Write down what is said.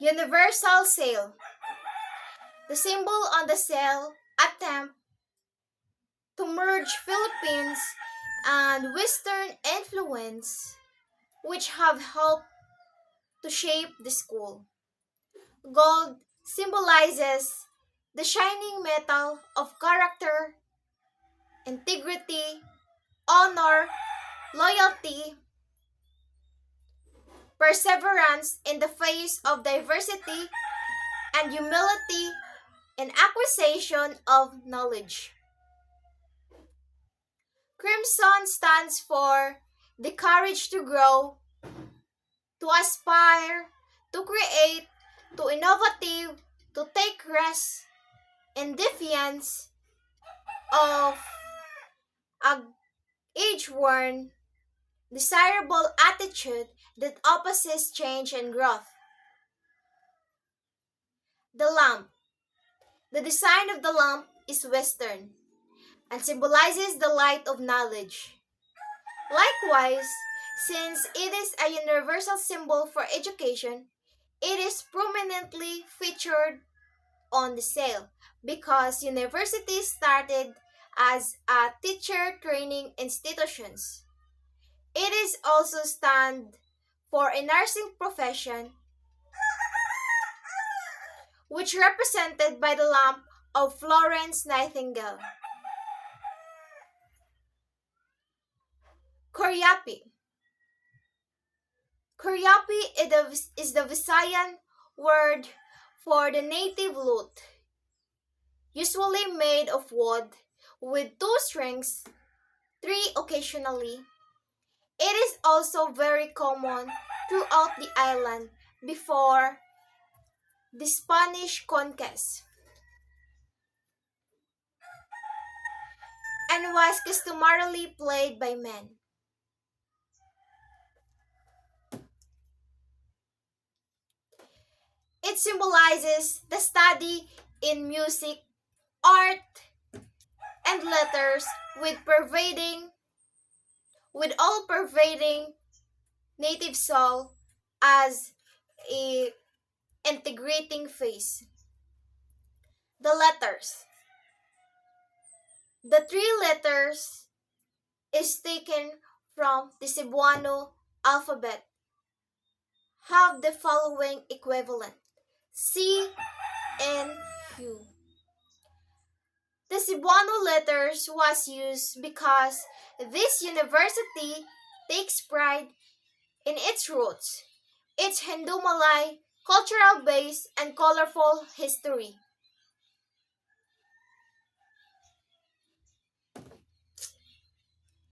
Universal sail. The symbol on the sail attempt to merge Philippines and Western influence, which have helped to shape the school. Gold symbolizes the shining metal of character, integrity, honor, loyalty, perseverance in the face of diversity, and humility in acquisition of knowledge. Crimson stands for the courage to grow, to aspire, to create, to innovative, to take risks in defiance of a age-worn, desirable attitude that opposes change and growth. The lamp. The design of the lamp is Western and symbolizes the light of knowledge. Likewise, since it is a universal symbol for education, it is prominently featured on the sale because universities started as a teacher training institutions. It is also stand for a nursing profession which represented by the lamp of Florence Nightingale. Kuryapi. Kuryapi is the Visayan word for the native lute, usually made of wood with two strings, three occasionally. It is also very common throughout the island before the Spanish conquest and was customarily played by men. It symbolizes the study in music, art, and letters with all pervading native soul as a integrating face. The letters. The three letters is taken from the Cebuano alphabet. Have the following equivalent: C, N, U. The Cebuano letters was used because this university takes pride in its roots, its Hindu Malay cultural base and colorful history.